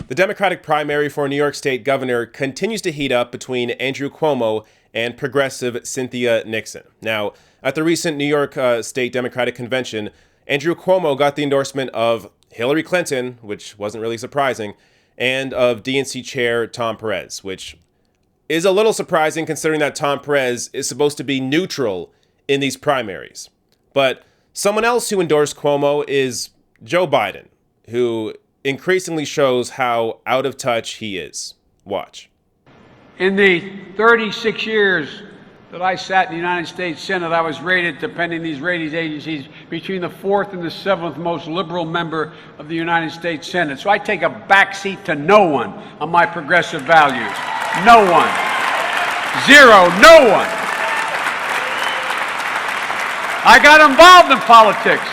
The Democratic primary for New York State governor continues to heat up between Andrew Cuomo and progressive Cynthia Nixon. Now, at the recent New York State Democratic Convention, Andrew Cuomo got the endorsement of Hillary Clinton, which wasn't really surprising, and of DNC Chair Tom Perez, which is a little surprising considering that Tom Perez is supposed to be neutral in these primaries. But someone else who endorsed Cuomo is Joe Biden, who increasingly shows how out of touch he is. Watch. In the 36 years that I sat in the United States Senate, I was rated, depending on these ratings agencies, between the fourth and the seventh most liberal member of the United States Senate. So I take a backseat to no one on my progressive values. No one. Zero. No one. I got involved in politics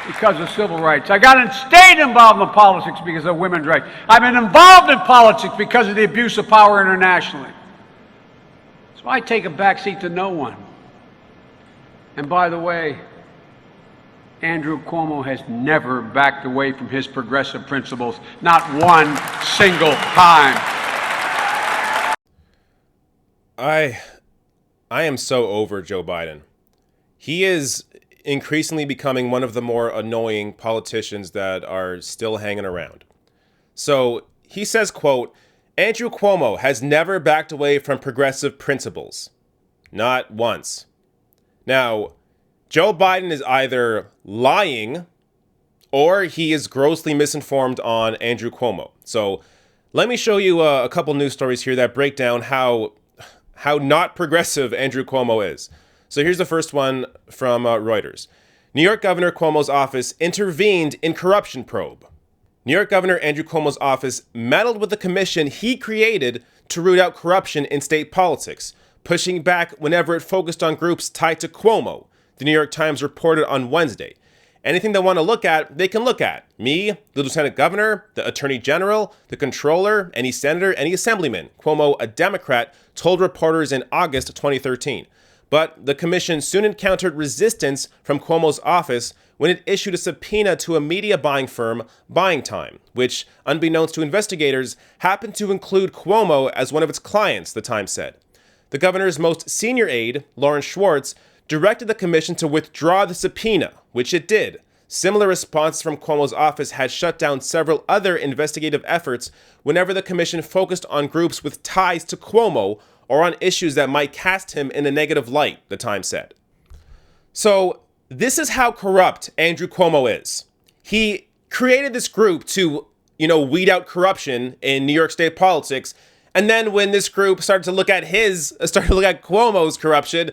because of civil rights. I stayed involved in politics because of women's rights. I've been involved in politics because of the abuse of power internationally. So I take a backseat to no one. And by the way, Andrew Cuomo has never backed away from his progressive principles, not one single time. I am so over Joe Biden. He is increasingly becoming one of the more annoying politicians that are still hanging around. So he says, quote, Andrew Cuomo has never backed away from progressive principles. Not once. Now, Joe Biden is either lying or he is grossly misinformed on Andrew Cuomo. So let me show you a couple news stories here that break down how not progressive Andrew Cuomo is. So here's the first one from Reuters. New York Governor Cuomo's office intervened in corruption probe. New York Governor Andrew Cuomo's office meddled with the commission he created to root out corruption in state politics, pushing back whenever it focused on groups tied to Cuomo, the New York Times reported on Wednesday. Anything they want to look at, they can look at. Me, the Lieutenant Governor, the Attorney General, the Controller, any senator, any assemblyman. Cuomo, a Democrat, told reporters in August 2013. But the commission soon encountered resistance from Cuomo's office when it issued a subpoena to a media buying firm, Buying Time, which, unbeknownst to investigators, happened to include Cuomo as one of its clients, the Times said. The governor's most senior aide, Lauren Schwartz, directed the commission to withdraw the subpoena, which it did. Similar responses from Cuomo's office had shut down several other investigative efforts whenever the commission focused on groups with ties to Cuomo or on issues that might cast him in a negative light, the Times said. So this is how corrupt Andrew Cuomo is. He created this group to, weed out corruption in New York State politics. And then when this group started to look at Cuomo's corruption,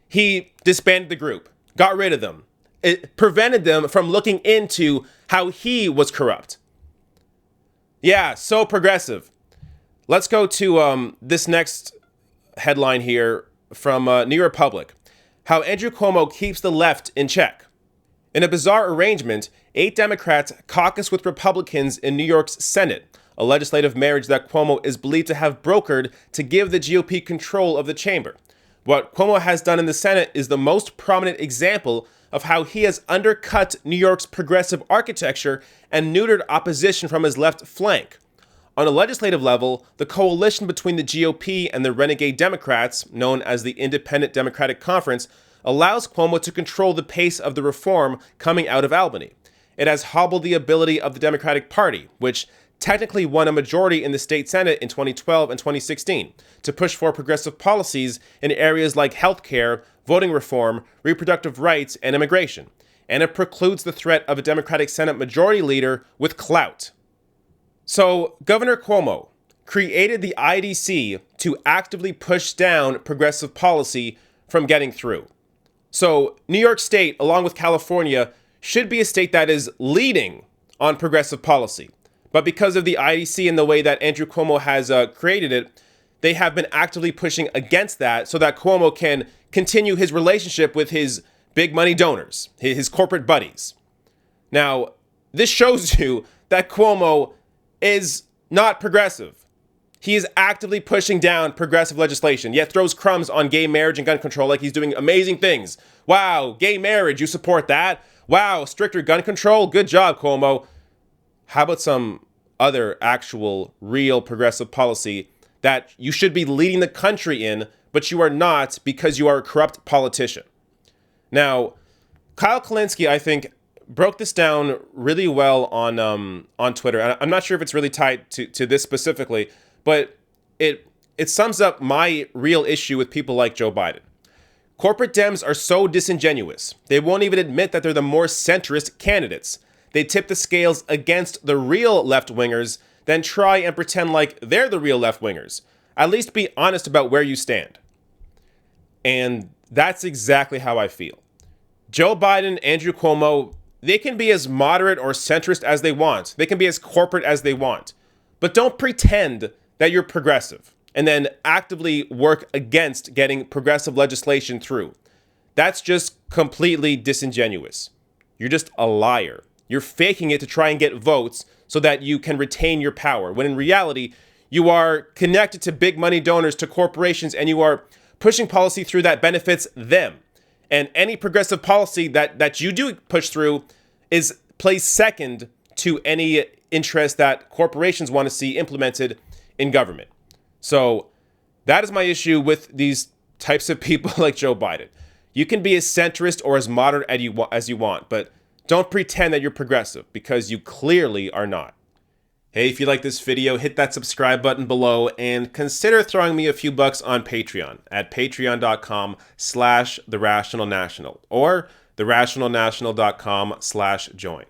he disbanded the group, got rid of them. It prevented them from looking into how he was corrupt. Yeah, so progressive. Let's go to this next headline here from New Republic. How Andrew Cuomo keeps the left in check. In a bizarre arrangement, 8 Democrats caucus with Republicans in New York's Senate, a legislative marriage that Cuomo is believed to have brokered to give the GOP control of the chamber. What Cuomo has done in the Senate is the most prominent example of how he has undercut New York's progressive architecture and neutered opposition from his left flank. On a legislative level, the coalition between the GOP and the renegade Democrats, known as the Independent Democratic Conference, allows Cuomo to control the pace of the reform coming out of Albany. It has hobbled the ability of the Democratic Party, which technically won a majority in the state Senate in 2012 and 2016, to push for progressive policies in areas like healthcare, voting reform, reproductive rights, and immigration. And it precludes the threat of a Democratic Senate majority leader with clout. So, Governor Cuomo created the IDC to actively push down progressive policy from getting through. So, New York State, along with California, should be a state that is leading on progressive policy. But because of the IDC and the way that Andrew Cuomo has created it, they have been actively pushing against that so that Cuomo can continue his relationship with his big money donors, his corporate buddies. Now, this shows you that Cuomo is not progressive. He is actively pushing down progressive legislation, yet throws crumbs on gay marriage and gun control like he's doing amazing things. Wow, gay marriage, you support that? Wow, stricter gun control? Good job, Cuomo. How about some other actual, real progressive policy that you should be leading the country in, but you are not because you are a corrupt politician. Now, Kyle Kalinske, I think, broke this down really well on Twitter. And I'm not sure if it's really tied to this specifically, but it sums up my real issue with people like Joe Biden. Corporate Dems are so disingenuous. They won't even admit that they're the more centrist candidates. They tip the scales against the real left-wingers, then try and pretend like they're the real left-wingers. At least be honest about where you stand. And that's exactly how I feel. Joe Biden, Andrew Cuomo, they can be as moderate or centrist as they want. They can be as corporate as they want. But don't pretend that you're progressive and then actively work against getting progressive legislation through. That's just completely disingenuous. You're just a liar. You're faking it to try and get votes so that you can retain your power, when in reality, you are connected to big money donors, to corporations, and you are pushing policy through that benefits them. And any progressive policy that you do push through is placed second to any interest that corporations want to see implemented in government. So that is my issue with these types of people like Joe Biden. You can be as centrist or as moderate as you want, but don't pretend that you're progressive, because you clearly are not. Hey, if you like this video, hit that subscribe button below and consider throwing me a few bucks on Patreon at patreon.com/therationalnational or therationalnational.com/join.